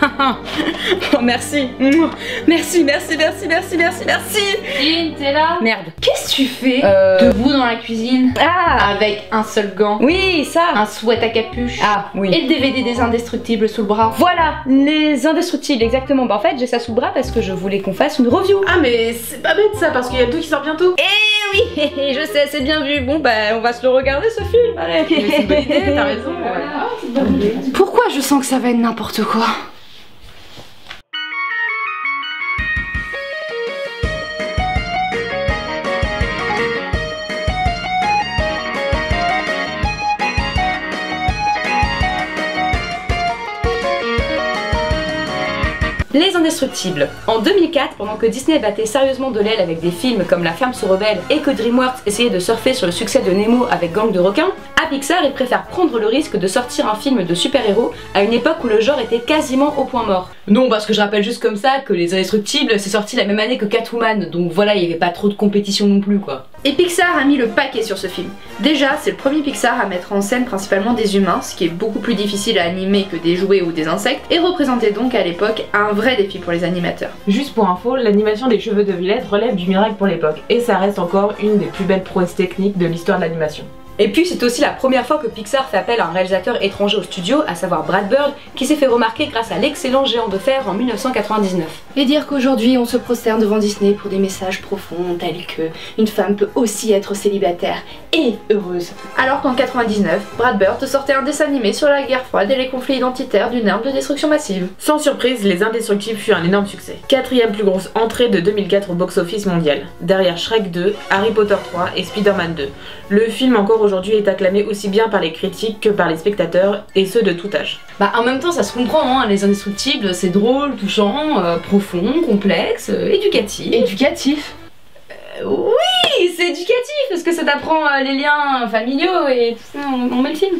Oh, merci. Merci, merci, merci, merci, merci, merci. Lynn, t'es là? Merde. Qu'est-ce que tu fais debout dans la cuisine avec un seul gant, Oui, ça. un sweat à capuche Oui. et le DVD des Indestructibles sous le bras? Voilà, les Indestructibles, exactement. Bah en fait, j'ai ça sous le bras parce que je voulais qu'on fasse une review. Ah mais c'est pas bête ça, parce qu'il y a le 2 qui sort bientôt. Eh oui, je sais, c'est bien vu. Bon bah, on va se le regarder ce film. Allez. Mais c'est une bonne idée, t'as raison. Pourquoi je sens que ça va être n'importe quoi? Les Indestructibles. En 2004, pendant que Disney battait sérieusement de l'aile avec des films comme La Ferme se rebelle et que DreamWorks essayait de surfer sur le succès de Nemo avec Gang de requins, à Pixar, ils préfèrent prendre le risque de sortir un film de super-héros à une époque où le genre était quasiment au point mort. Non, parce que je rappelle juste comme ça que Les Indestructibles, c'est sorti la même année que Catwoman, donc voilà, il n'y avait pas trop de compétition non plus quoi. Et Pixar a mis le paquet sur ce film. Déjà, c'est le premier Pixar à mettre en scène principalement des humains, ce qui est beaucoup plus difficile à animer que des jouets ou des insectes, et représentait donc à l'époque un vrai défi pour les animateurs. Juste pour info, l'animation des cheveux de Villette relève du miracle pour l'époque, et ça reste encore une des plus belles prouesses techniques de l'histoire de l'animation. Et puis c'est aussi la première fois que Pixar fait appel à un réalisateur étranger au studio, à savoir Brad Bird, qui s'est fait remarquer grâce à l'excellent Géant de fer en 1999. Et dire qu'aujourd'hui on se prosterne devant Disney pour des messages profonds tels que une femme peut aussi être célibataire et heureuse. Alors qu'en 99, Brad Bird sortait un dessin animé sur la guerre froide et les conflits identitaires d'une arme de destruction massive. Sans surprise, Les Indestructibles fut un énorme succès. 4ème plus grosse entrée de 2004 au box-office mondial, derrière Shrek 2, Harry Potter 3 et Spider-Man 2. Le film encore aujourd'hui est acclamé aussi bien par les critiques que par les spectateurs, et ceux de tout âge. Bah en même temps ça se comprend, hein, Les Indestructibles c'est drôle, touchant, profond, complexe, éducatif. Éducatif. Oui, c'est éducatif parce que ça t'apprend les liens familiaux et tout ça, on met le film.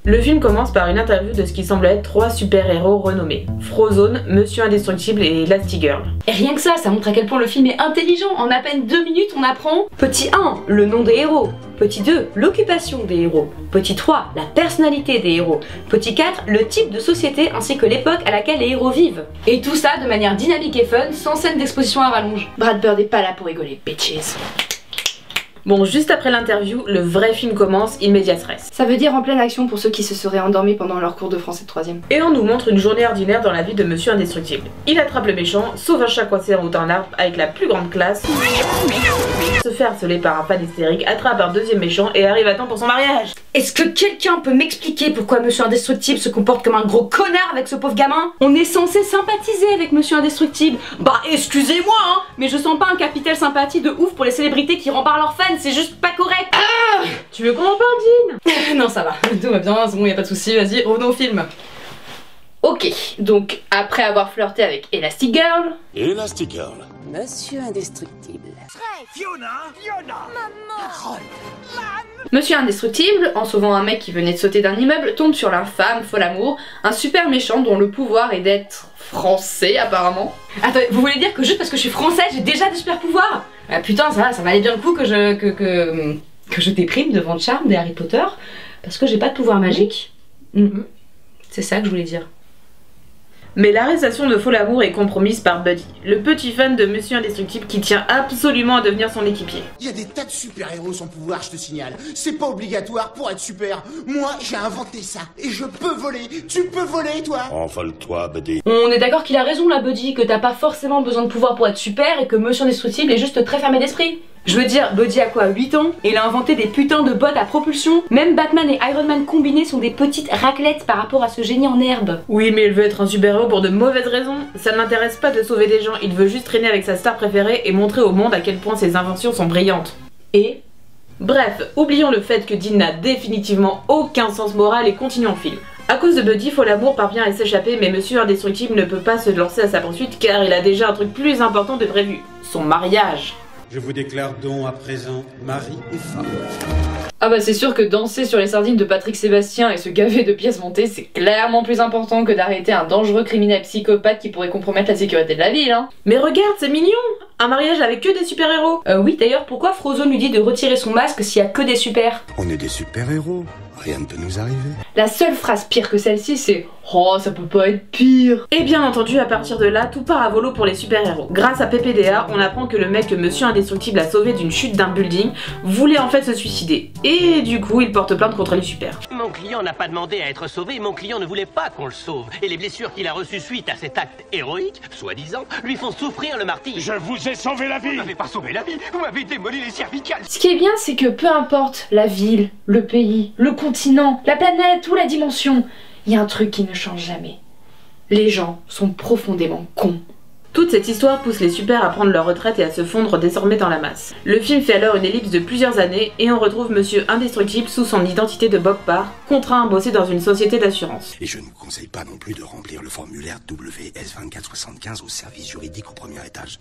Le film commence par une interview de ce qui semble être 3 super-héros renommés. Frozone, Monsieur Indestructible et Elastigirl. Et rien que ça, ça montre à quel point le film est intelligent. En à peine 2 minutes, on apprend petit 1, le nom des héros. Petit 2, l'occupation des héros. Petit 3, la personnalité des héros. Petit 4, le type de société ainsi que l'époque à laquelle les héros vivent. Et tout ça de manière dynamique et fun, sans scène d'exposition à rallonge. Brad Bird est pas là pour rigoler, bitches. Bon, juste après l'interview, le vrai film commence in medias res. Ça veut dire en pleine action pour ceux qui se seraient endormis pendant leur cours de français de 3ème. Et on nous montre une journée ordinaire dans la vie de Monsieur Indestructible. Il attrape le méchant, sauve un chat coincé en haut d'un arbre avec la plus grande classe, se fait harceler par un fan hystérique, attrape un deuxième méchant et arrive à temps pour son mariage. Est-ce que quelqu'un peut m'expliquer pourquoi Monsieur Indestructible se comporte comme un gros connard avec ce pauvre gamin? On est censé sympathiser avec Monsieur Indestructible. Bah excusez-moi hein, mais je sens pas un capital sympathie de ouf pour les célébrités qui remparent leurs fans, c'est juste pas correct. Ah, tu veux qu'on en parle, Dean? Non ça va, tout va bien, c'est bon, y a pas de soucis, vas-y, revenons au film. Ok, donc après avoir flirté avec Elastigirl, Monsieur Indestructible. Monsieur Indestructible, en sauvant un mec qui venait de sauter d'un immeuble, tombe sur l'infâme Folamour, un super méchant dont le pouvoir est d'être français apparemment. Attends, vous voulez dire que juste parce que je suis française, j'ai déjà des super pouvoirs? Ah putain, ça valait bien le coup que je déprime devant le charme des Harry Potter parce que j'ai pas de pouvoir magique. C'est ça que je voulais dire. Mais l'arrestation de Folamour est compromise par Buddy, le petit fan de Monsieur Indestructible qui tient absolument à devenir son équipier. Il y a des tas de super-héros sans pouvoir, je te signale. C'est pas obligatoire pour être super. Moi, j'ai inventé ça. Et je peux voler. Tu peux voler, toi? Envole-toi, Buddy. On est d'accord qu'il a raison là, Buddy, que t'as pas forcément besoin de pouvoir pour être super et que Monsieur Indestructible est juste très fermé d'esprit. Je veux dire, Buddy a quoi, 8 ans? Et il a inventé des putains de bottes à propulsion. Même Batman et Iron Man combinés sont des petites raclettes par rapport à ce génie en herbe. Oui, mais il veut être un super-héros pour de mauvaises raisons. Ça ne l'intéresse pas de sauver des gens, il veut juste traîner avec sa star préférée et montrer au monde à quel point ses inventions sont brillantes. Et bref, oublions le fait que Dean n'a définitivement aucun sens moral et continuons le film. À cause de Buddy, Folamour parvient à s'échapper, mais Monsieur Indestructible ne peut pas se lancer à sa poursuite car il a déjà un truc plus important de prévu, son mariage. Je vous déclare donc à présent mari et femme. Ah bah c'est sûr que danser sur les sardines de Patrick Sébastien et se gaver de pièces montées, c'est clairement plus important que d'arrêter un dangereux criminel psychopathe qui pourrait compromettre la sécurité de la ville, hein. Mais regarde, c'est mignon! Un mariage avec que des super-héros! oui, d'ailleurs, pourquoi Frozone lui dit de retirer son masque s'il y a que des super? On est des super-héros. Rien ne peut nous arriver. La seule phrase pire que celle-ci, c'est « Oh, ça peut pas être pire !» Et bien entendu, à partir de là, tout part à volo pour les super-héros. Grâce à PPDA, on apprend que le mec que Monsieur Indestructible a sauvé d'une chute d'un building voulait en fait se suicider. Et du coup, il porte plainte contre les super. Mon client n'a pas demandé à être sauvé, mon client ne voulait pas qu'on le sauve. Et les blessures qu'il a reçues suite à cet acte héroïque, soi-disant, lui font souffrir le martyre. Je vous ai sauvé la vie! Vous m'avez pas sauvé la vie, vous m'avez démoli les cervicales. Ce qui est bien, c'est que peu importe la ville, le pays, le continent, la planète ou la dimension, il y a un truc qui ne change jamais. Les gens sont profondément cons. Toute cette histoire pousse les super à prendre leur retraite et à se fondre désormais dans la masse. Le film fait alors une ellipse de plusieurs années et on retrouve Monsieur Indestructible sous son identité de Bob Parr, contraint à bosser dans une société d'assurance. Et je ne vous conseille pas non plus de remplir le formulaire WS2475 au service juridique au premier étage.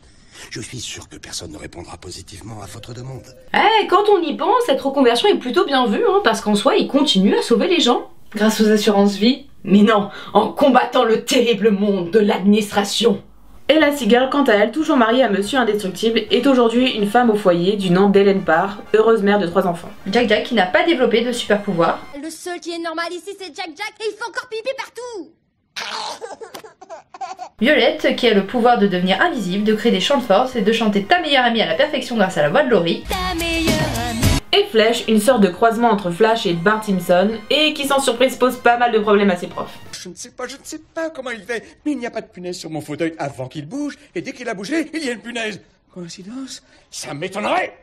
Je suis sûr que personne ne répondra positivement à votre demande. Eh, quand on y pense, cette reconversion est plutôt bien vue, hein, parce qu'en soi, il continue à sauver les gens. Grâce aux assurances vie. Mais non, en combattant le terrible monde de l'administration. Elastigirl, quant à elle, toujours mariée à Monsieur Indestructible, est aujourd'hui une femme au foyer du nom d'Hélène Parr, heureuse mère de 3 enfants. Jack Jack qui n'a pas développé de super pouvoir. Le seul qui est normal ici, c'est Jack Jack et il fait encore pipi partout. Violette qui a le pouvoir de devenir invisible, de créer des chants de force et de chanter Ta meilleure amie à la perfection grâce à la voix de Laurie. Ta meilleure amie. Et Flash, une sorte de croisement entre Flash et Bart Simpson, et qui sans surprise pose pas mal de problèmes à ses profs. Je ne sais pas comment il fait, mais il n'y a pas de punaise sur mon fauteuil avant qu'il bouge, et dès qu'il a bougé, il y a une punaise. Coïncidence? Ça m'étonnerait!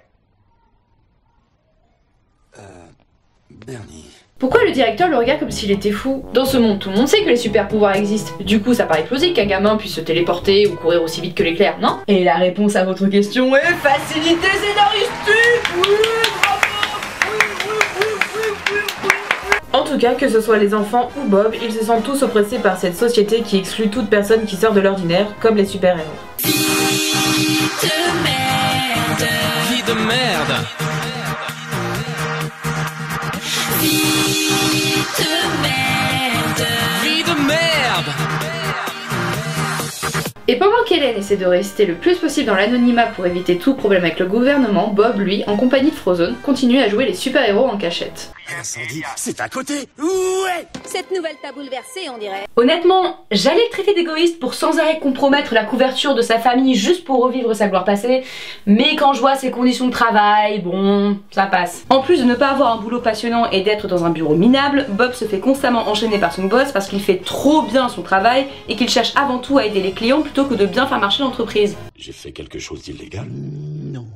Bernie... Pourquoi le directeur le regarde comme s'il était fou? Dans ce monde, tout le monde sait que les super pouvoirs existent. Du coup, ça paraît plausible qu'un gamin puisse se téléporter ou courir aussi vite que l'éclair, non? Et la réponse à votre question est facilité scénaristique. Oui, En tout cas, que ce soit les enfants ou Bob, ils se sentent tous oppressés par cette société qui exclut toute personne qui sort de l'ordinaire, comme les super-héros. Vie de merde. Vie de merde. Vie de merde. Vie de merde. Et pendant qu'Hélène essaie de rester le plus possible dans l'anonymat pour éviter tout problème avec le gouvernement, Bob, lui, en compagnie de Frozone, continue à jouer les super-héros en cachette. Incendie, c'est à côté. Ouais. Cette nouvelle t'a bouleversé, on dirait. Honnêtement, j'allais le traiter d'égoïste pour sans arrêt compromettre la couverture de sa famille juste pour revivre sa gloire passée, mais quand je vois ses conditions de travail, bon, ça passe. En plus de ne pas avoir un boulot passionnant et d'être dans un bureau minable, Bob se fait constamment enchaîner par son boss parce qu'il fait trop bien son travail et qu'il cherche avant tout à aider les clients plutôt que de bien faire marcher l'entreprise. J'ai fait quelque chose d'illégal? Non.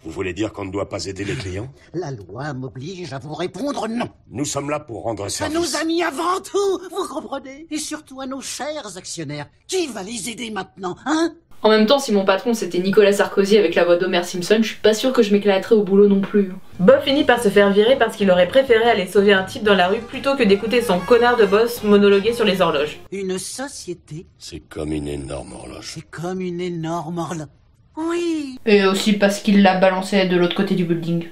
Vous voulez dire qu'on ne doit pas aider les clients? La loi m'oblige à vous répondre non. Nous sommes là pour rendre À service. nos amis avant tout, vous comprenez? Et surtout à nos chers actionnaires. Qui va les aider maintenant, hein? En même temps, si mon patron c'était Nicolas Sarkozy avec la voix d'Homer Simpson, je suis pas sûre que je m'éclaterais au boulot non plus. Bob finit par se faire virer parce qu'il aurait préféré aller sauver un type dans la rue plutôt que d'écouter son connard de boss monologuer sur les horloges. Une société, C'est comme une énorme horloge. c'est comme une énorme horloge. Oui. Et aussi parce qu'il l'a balancé de l'autre côté du building.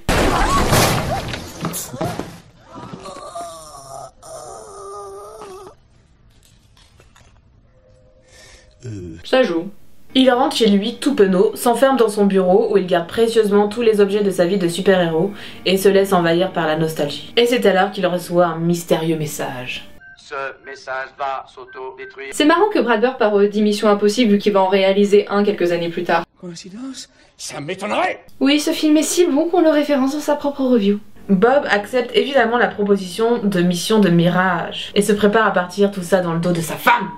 Ça joue. Il rentre chez lui tout penaud, s'enferme dans son bureau où il garde précieusement tous les objets de sa vie de super-héros et se laisse envahir par la nostalgie. Et c'est alors qu'il reçoit un mystérieux message. Ce message va s'auto-détruire. C'est marrant que Brad Bird parodie Mission Impossible vu qu'il va en réaliser un quelques années plus tard. Coïncidence? Ça m'étonnerait! Oui, ce film est si bon qu'on le référence dans sa propre review. Bob accepte évidemment la proposition de mission de Mirage et se prépare à partir tout ça dans le dos de sa femme.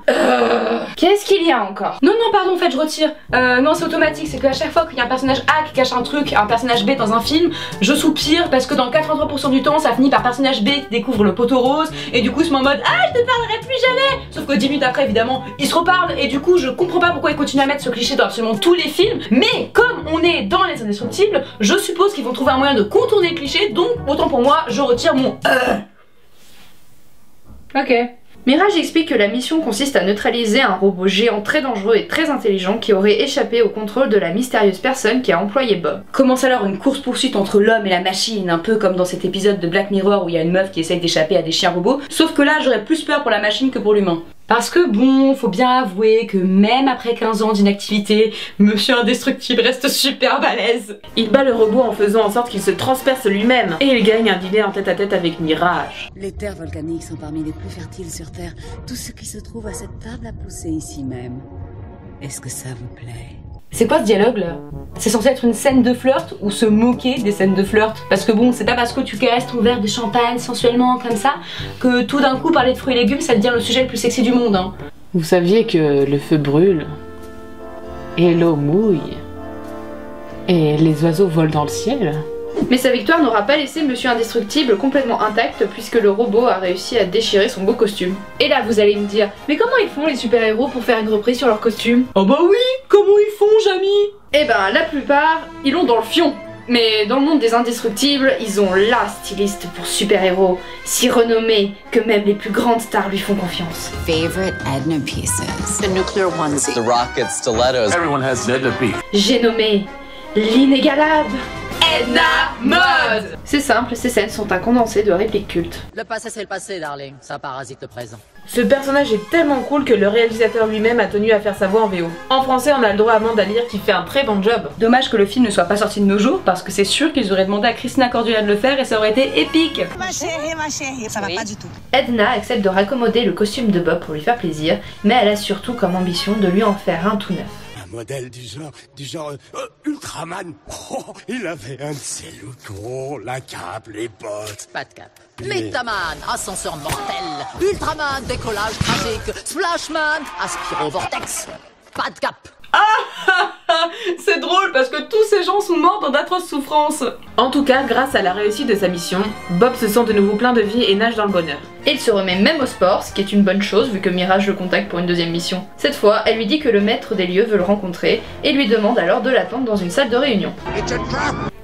Qu'est-ce qu'il y a encore? Non, pardon, en fait, je retire. Non, c'est automatique, c'est qu'à chaque fois qu'il y a un personnage A qui cache un truc, un personnage B dans un film, je soupire parce que dans 83% du temps, ça finit par personnage B qui découvre le poteau rose et du coup, je suis en mode ah, je te parlerai plus jamais. Sauf que 10 minutes après, évidemment, ils se reparlent et du coup, je comprends pas pourquoi ils continuent à mettre ce cliché dans absolument tous les films. Mais comme on est dans Les Indestructibles, je suppose qu'ils vont trouver un moyen de contourner le cliché, donc autant pour moi, je retire mon Ok. Mirage explique que la mission consiste à neutraliser un robot géant très dangereux et très intelligent qui aurait échappé au contrôle de la mystérieuse personne qui a employé Bob. Commence alors une course-poursuite entre l'homme et la machine, un peu comme dans cet épisode de Black Mirror où il y a une meuf qui essaye d'échapper à des chiens robots, sauf que là j'aurais plus peur pour la machine que pour l'humain. Parce que bon, faut bien avouer que même après 15 ans d'inactivité, Monsieur Indestructible reste super balèze. Il bat le robot en faisant en sorte qu'il se transperce lui-même et il gagne un dîner en tête-à-tête avec Mirage. Les terres volcaniques sont parmi les plus fertiles sur Terre. Tout ce qui se trouve à cette table a poussé ici même. Est-ce que ça vous plaît? C'est quoi ce dialogue là? C'est censé être une scène de flirt ou se moquer des scènes de flirt? Parce que bon, c'est pas parce que tu caresses ton verre de champagne sensuellement comme ça que tout d'un coup parler de fruits et légumes ça devient le sujet le plus sexy du monde, hein. Vous saviez que le feu brûle et l'eau mouille et les oiseaux volent dans le ciel? Mais sa victoire n'aura pas laissé Monsieur Indestructible complètement intact puisque le robot a réussi à déchirer son beau costume. Et là vous allez me dire, mais comment ils font les super-héros pour faire une reprise sur leur costume? Oh bah oui, comment ils font, Jamy? Eh ben la plupart, ils l'ont dans le fion. Mais dans le monde des Indestructibles, ils ont la styliste pour super-héros, si renommée que même les plus grandes stars lui font confiance. Favorite Edna pieces. The nuclear onesie. The rocket stilettos. Everyone has Edna piece. J'ai nommé l'inégalable Edna Mode. C'est simple, ces scènes sont un condensé de répliques cultes. Le passé c'est le passé, darling. Ça parasite le présent. Ce personnage est tellement cool que le réalisateur lui-même a tenu à faire sa voix en VO. En français, on a le droit à Amanda Lear qui fait un très bon job. Dommage que le film ne soit pas sorti de nos jours parce que c'est sûr qu'ils auraient demandé à Christina Cordula de le faire et ça aurait été épique. Ma chérie, ça va pas du tout. Edna accepte de raccommoder le costume de Bob pour lui faire plaisir, mais elle a surtout comme ambition de lui en faire un tout neuf. Modèle du genre Ultraman. Oh, il avait un de ses looks, oh, la cape, les bottes. Pas de cap. Metaman, ascenseur mortel. Ultraman, décollage tragique. Splashman, aspiro-vortex. Pas de cap. C'est drôle parce que tous ces gens sont morts dans d'atroces souffrances. En tout cas, grâce à la réussite de sa mission, Bob se sent de nouveau plein de vie et nage dans le bonheur. Et il se remet même au sport, ce qui est une bonne chose vu que Mirage le contacte pour une deuxième mission. Cette fois, elle lui dit que le maître des lieux veut le rencontrer et lui demande alors de l'attendre dans une salle de réunion.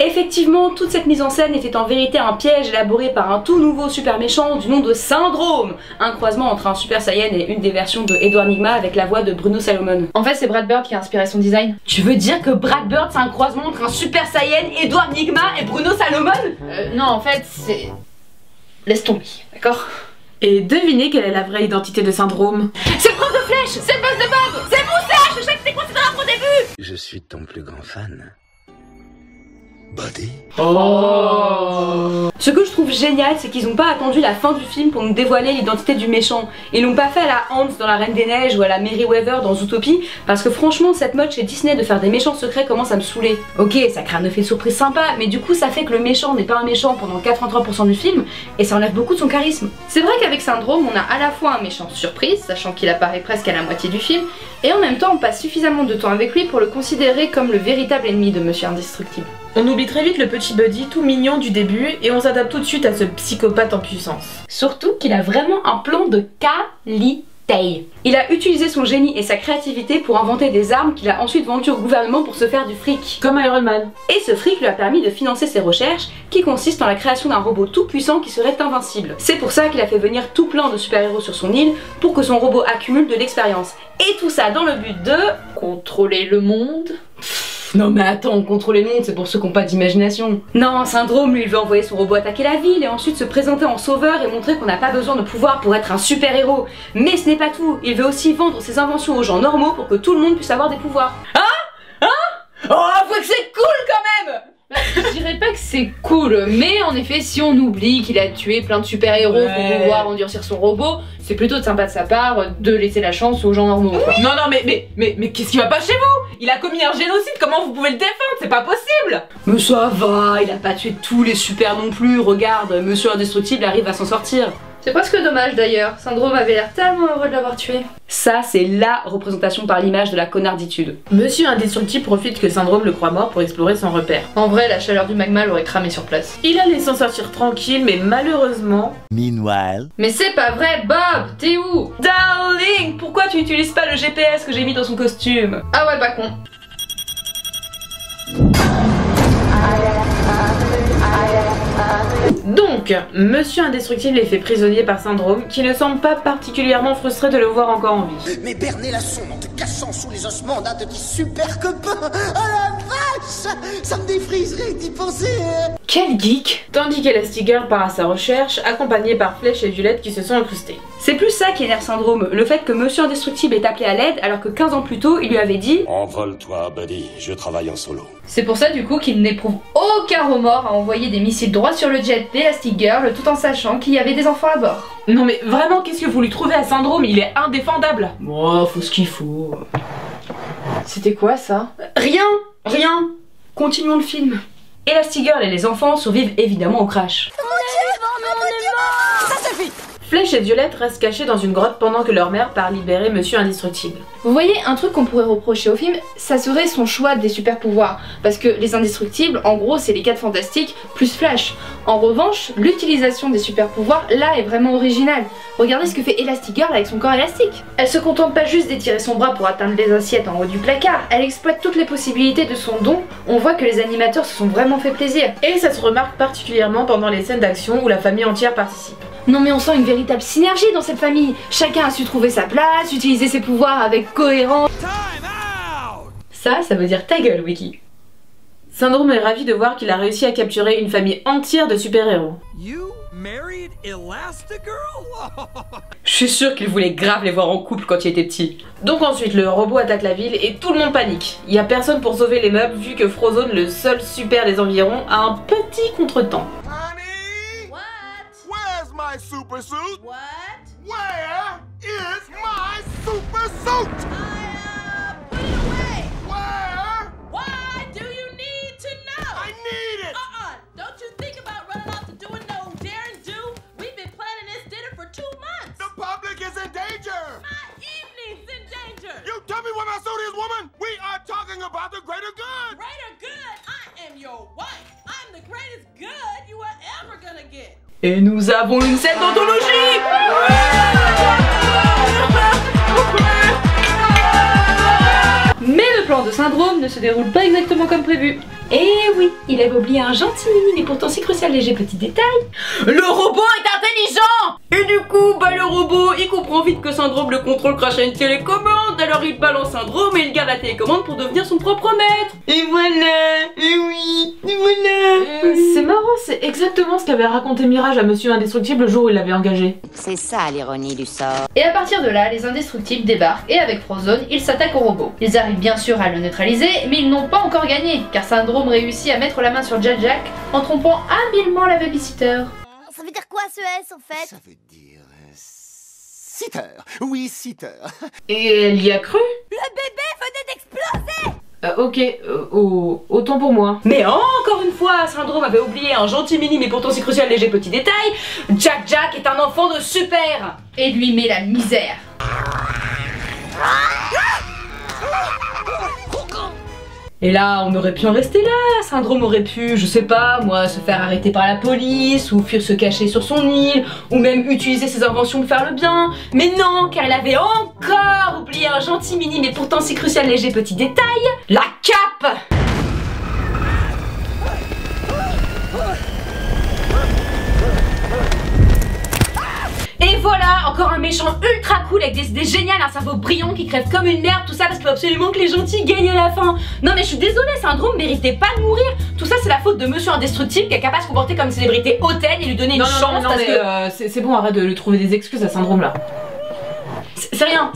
Effectivement, toute cette mise en scène était en vérité un piège élaboré par un tout nouveau super méchant du nom de Syndrome, un croisement entre un Super Saiyan et une des versions de Edward Nygma avec la voix de Bruno Salomon. En fait, c'est Brad Bird qui a inspiré son design. Tu veux dire que Brad Bird c'est un croisement entre un Super Saiyan, Edward Nygma et Bruno Salomon? Non, en fait, c'est... Laisse tomber, d'accord? Et devinez quelle est la vraie identité de Syndrome? C'est le prof de flèche! C'est le boss de Bob! C'est Moussage! Je sais que c'est quoi, c'est dans l'intro au début! Je suis ton plus grand fan. Buddy. Oh. Ce que je trouve génial, c'est qu'ils n'ont pas attendu la fin du film pour nous dévoiler l'identité du méchant. Ils l'ont pas fait à la Hans dans La Reine des Neiges ou à la Merryweather dans Zootopie, parce que franchement, cette mode chez Disney de faire des méchants secrets commence à me saouler. Ok, ça crée un effet de surprise sympa, mais du coup, ça fait que le méchant n'est pas un méchant pendant 83% du film, et ça enlève beaucoup de son charisme. C'est vrai qu'avec Syndrome, on a à la fois un méchant surprise, sachant qu'il apparaît presque à la moitié du film, et en même temps, on passe suffisamment de temps avec lui pour le considérer comme le véritable ennemi de Monsieur Indestructible. On oublie très vite le petit Buddy tout mignon du début et on s'adapte tout de suite à ce psychopathe en puissance. Surtout qu'il a vraiment un plan de qualité. Il a utilisé son génie et sa créativité pour inventer des armes qu'il a ensuite vendues au gouvernement pour se faire du fric. Comme Iron Man. Et ce fric lui a permis de financer ses recherches qui consistent en la création d'un robot tout puissant qui serait invincible. C'est pour ça qu'il a fait venir tout plein de super-héros sur son île pour que son robot accumule de l'expérience. Et tout ça dans le but de... contrôler le monde. Non mais attends, contrôler le monde c'est pour ceux qui n'ont pas d'imagination. Non, Syndrome lui il veut envoyer son robot attaquer la ville et ensuite se présenter en sauveur et montrer qu'on n'a pas besoin de pouvoir pour être un super héros. Mais ce n'est pas tout, il veut aussi vendre ses inventions aux gens normaux pour que tout le monde puisse avoir des pouvoirs. Hein? Oh, faut que c'est cool quand même! Je dirais pas que c'est cool, mais en effet, si on oublie qu'il a tué plein de super-héros pour pouvoir endurcir son robot, c'est plutôt sympa de sa part de laisser la chance aux gens normaux. Quoi. Non, mais qu'est-ce qui va pas chez vous? Il a commis un génocide, comment vous pouvez le défendre? C'est pas possible! Mais ça va, il a pas tué tous les super non plus, regarde, Monsieur Indestructible arrive à s'en sortir. C'est presque dommage d'ailleurs, Syndrome avait l'air tellement heureux de l'avoir tué. Ça, c'est la représentation par l'image de la connarditude. Monsieur Indestructible profite que Syndrome le croit mort pour explorer son repère. En vrai, la chaleur du magma l'aurait cramé sur place. Il allait s'en sortir tranquille, mais malheureusement... Meanwhile... Mais c'est pas vrai, Bob! T'es où? Darling! Pourquoi tu n'utilises pas le GPS que j'ai mis dans son costume? Ah ouais, pas con. Donc, Monsieur Indestructible est fait prisonnier par Syndrome, qui ne semble pas particulièrement frustré de le voir encore en vie. Mais berner la sonde en te cachant sous les ossements d'un de tes super copains. Oh la vache! vache! Ça me défriserait d'y penser. Quel geek! Tandis qu'Elastigirl part à sa recherche, accompagnée par Flèche et Violette qui se sont incrustées. C'est plus ça qui énerve Syndrome, le fait que Monsieur Indestructible est appelé à l'aide alors que 15 ans plus tôt, il lui avait dit « Envole-toi, Buddy, je travaille en solo. » C'est pour ça du coup qu'il n'éprouve aucun remords à envoyer des missiles droit sur le jet d'Elastigirl tout en sachant qu'il y avait des enfants à bord. Non mais vraiment, qu'est-ce que vous lui trouvez à Syndrome? Il est indéfendable. Bon, faut ce qu'il faut. C'était quoi ça? Rien. Continuons le film. Elastigirl et les enfants survivent évidemment au crash. Ça suffit! Flèche et Violette restent cachés dans une grotte pendant que leur mère part libérer Monsieur Indestructible. Vous voyez, un truc qu'on pourrait reprocher au film, ça serait son choix des super pouvoirs. Parce que les Indestructibles, en gros, c'est les 4 fantastiques plus Flash. En revanche, l'utilisation des super pouvoirs, là, est vraiment originale. Regardez ce que fait Elastigirl avec son corps élastique. Elle se contente pas juste d'étirer son bras pour atteindre les assiettes en haut du placard, elle exploite toutes les possibilités de son don. On voit que les animateurs se sont vraiment fait plaisir. Et ça se remarque particulièrement pendant les scènes d'action où la famille entière participe. Non mais on sent une véritable synergie dans cette famille. Chacun a su trouver sa place, utiliser ses pouvoirs avec cohérence. Ça veut dire ta gueule, Wiki. Syndrome est ravi de voir qu'il a réussi à capturer une famille entière de super-héros. Je suis sûre qu'il voulait grave les voir en couple quand il était petit. Donc ensuite, le robot attaque la ville et tout le monde panique. Il y a personne pour sauver les meubles vu que Frozone, le seul super des environs, a un petit contretemps. My super suit? What? Where is my super suit? Put it away. Where? Why do you need to know? I need it. Don't you think about running off to doing no daring do? We've been planning this dinner for 2 months. The public is in danger. My evening's in danger. You tell me where my suit is, woman. We are talking about the greater good. Greater good? I am your wife. I'm the greatest good you are ever gonna get. Et nous avons une scène d'anthologie. Mais le plan de Syndrome ne se déroule pas exactement comme prévu. Et oui, il avait oublié un gentil mini mais pourtant si crucial léger petit détail. Le robot est intelligent. Et du coup, le robot, il comprend vite que Syndrome le contrôle grâce à une télécommande. Alors il balance Syndrome et il garde la télécommande pour devenir son propre maître. Et voilà, et oui, et voilà. C'est marrant, c'est exactement ce qu'avait raconté Mirage à Monsieur Indestructible le jour où il l'avait engagé. C'est ça l'ironie du sort. Et à partir de là, les Indestructibles débarquent et avec Frozone, ils s'attaquent au robot. Ils arrivent bien sûr à le neutraliser, mais ils n'ont pas encore gagné, car Syndrome réussit à mettre la main sur Jack en trompant habilement la babysitter. Ça veut dire quoi ce S en fait? Ça veut dire... sitter. Oui, sitter. Et elle y a cru? Le bébé venait d'exploser. Ok, autant pour moi. Mais encore une fois, Syndrome avait oublié un gentil mini mais pourtant si crucial léger petit détail. Jack est un enfant de super. Et lui met la misère. Et là, on aurait pu en rester là. Syndrome aurait pu, je sais pas, moi, se faire arrêter par la police, ou fuir se cacher sur son île, ou même utiliser ses inventions pour faire le bien. Mais non, car il avait encore oublié un gentil mini, mais pourtant si crucial léger petit détail, la cape. Et voilà, encore un méchant ultra cool avec des idées géniales, un cerveau brillant qui crève comme une merde, tout ça parce qu'il faut absolument que les gentils gagnent à la fin. Non mais je suis désolée, Syndrome méritait pas de mourir. Tout ça c'est la faute de Monsieur Indestructible qui est capable de se comporter comme une célébrité hautaine et lui donner une chance non, parce mais que... c'est bon, arrête de lui trouver des excuses à Syndrome là. C'est rien.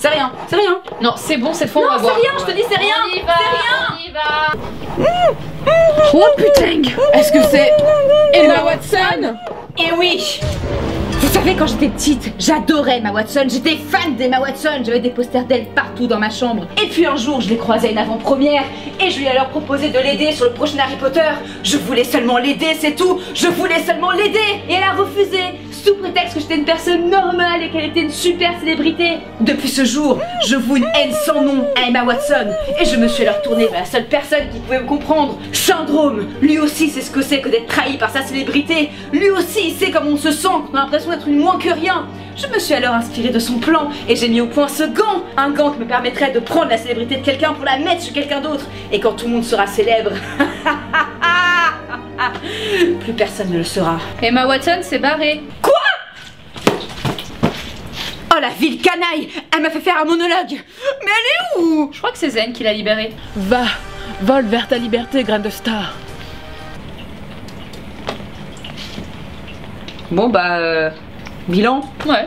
Non, c'est bon, cette fois on va voir. Non, c'est rien, je te dis c'est rien. On y va, c'est rien. on y va. Oh putain. Est-ce que c'est Emma Watson? Et oui. Vous savez, quand j'étais petite, j'adorais Emma Watson, j'étais fan d'Emma Watson, j'avais des posters d'elle partout dans ma chambre. Et puis un jour, je l'ai croisée à une avant-première et je lui ai alors proposé de l'aider sur le prochain Harry Potter. Je voulais seulement l'aider, c'est tout, je voulais seulement l'aider. Et elle a refusé, sous prétexte que j'étais une personne normale et qu'elle était une super célébrité. Depuis ce jour, je voue une haine sans nom à Emma Watson et je me suis alors tournée vers la seule personne qui pouvait me comprendre, Syndrome. Lui aussi sait ce que c'est que d'être trahi par sa célébrité. Lui aussi il sait comment on se sent, qu'on a l'impression d'être une moins que rien. Je me suis alors inspirée de son plan et j'ai mis au point ce gant. Un gant qui me permettrait de prendre la célébrité de quelqu'un pour la mettre sur quelqu'un d'autre. Et quand tout le monde sera célèbre, plus personne ne le sera. Emma Watson s'est barrée. Quoi? Oh la ville canaille! Elle m'a fait faire un monologue! Mais elle est où? Je crois que c'est Zen qui l'a libérée. Va Vole vers ta liberté, grain de star. Bon bah... bilan. Ouais.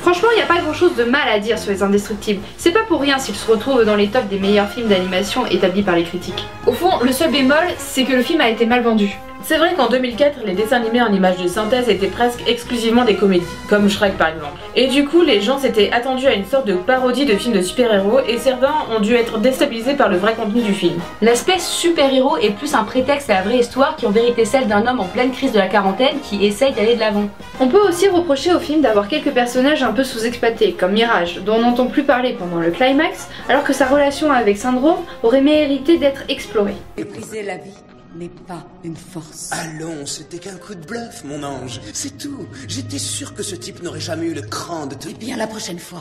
Franchement, il n'y a pas grand chose de mal à dire sur Les Indestructibles. C'est pas pour rien s'ils se retrouvent dans les tops des meilleurs films d'animation établis par les critiques. Au fond, le seul bémol, c'est que le film a été mal vendu. C'est vrai qu'en 2004, les dessins animés en images de synthèse étaient presque exclusivement des comédies, comme Shrek par exemple. Et du coup, les gens s'étaient attendus à une sorte de parodie de film de super-héros et certains ont dû être déstabilisés par le vrai contenu du film. L'aspect super-héros est plus un prétexte à la vraie histoire qui est en vérité celle d'un homme en pleine crise de la quarantaine qui essaye d'aller de l'avant. On peut aussi reprocher au film d'avoir quelques personnages un peu sous-exploités, comme Mirage, dont on n'entend plus parler pendant le climax, alors que sa relation avec Syndrome aurait mérité d'être explorée. Mépriser la vie n'est pas une force. Allons, c'était qu'un coup de bluff, mon ange. C'est tout. J'étais sûr que ce type n'aurait jamais eu le cran de te... Eh bien, la prochaine fois,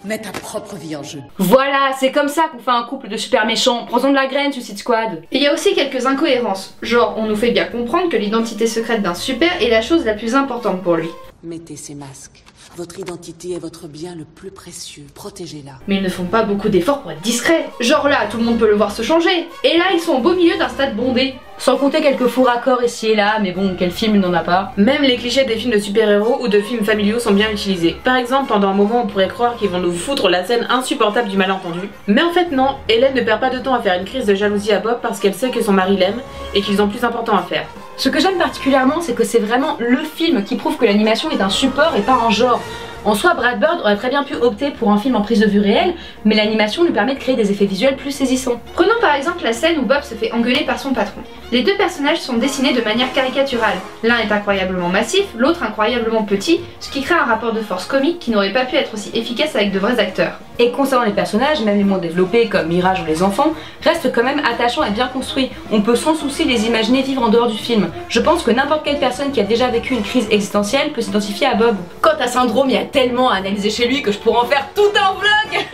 mets ta propre vie en jeu. Voilà, c'est comme ça qu'on fait un couple de super méchants. Prends-en de la graine, Suicide Squad. Et il y a aussi quelques incohérences. Genre, on nous fait bien comprendre que l'identité secrète d'un super est la chose la plus importante pour lui. Mettez ces masques. Votre identité est votre bien le plus précieux. Protégez-la. Mais ils ne font pas beaucoup d'efforts pour être discrets. Genre là, tout le monde peut le voir se changer. Et là, ils sont au beau milieu d'un stade bondé. Sans compter quelques faux raccords ici et là, mais bon, quel film n'en a pas. Même les clichés des films de super-héros ou de films familiaux sont bien utilisés. Par exemple, pendant un moment, on pourrait croire qu'ils vont nous foutre la scène insupportable du malentendu. Mais en fait non, Hélène ne perd pas de temps à faire une crise de jalousie à Bob parce qu'elle sait que son mari l'aime et qu'ils ont plus important à faire. Ce que j'aime particulièrement, c'est que c'est vraiment le film qui prouve que l'animation est un support et pas un genre. En soi, Brad Bird aurait très bien pu opter pour un film en prise de vue réelle, mais l'animation lui permet de créer des effets visuels plus saisissants. Prenons par exemple la scène où Bob se fait engueuler par son patron. Les deux personnages sont dessinés de manière caricaturale. L'un est incroyablement massif, l'autre incroyablement petit, ce qui crée un rapport de force comique qui n'aurait pas pu être aussi efficace avec de vrais acteurs. Et concernant les personnages, même les moins développés comme Mirage ou les enfants, restent quand même attachants et bien construits. On peut sans souci les imaginer vivre en dehors du film. Je pense que n'importe quelle personne qui a déjà vécu une crise existentielle peut s'identifier à Bob. Quant à Syndrome, il y a tellement à analyser chez lui que je pourrais en faire tout un vlog.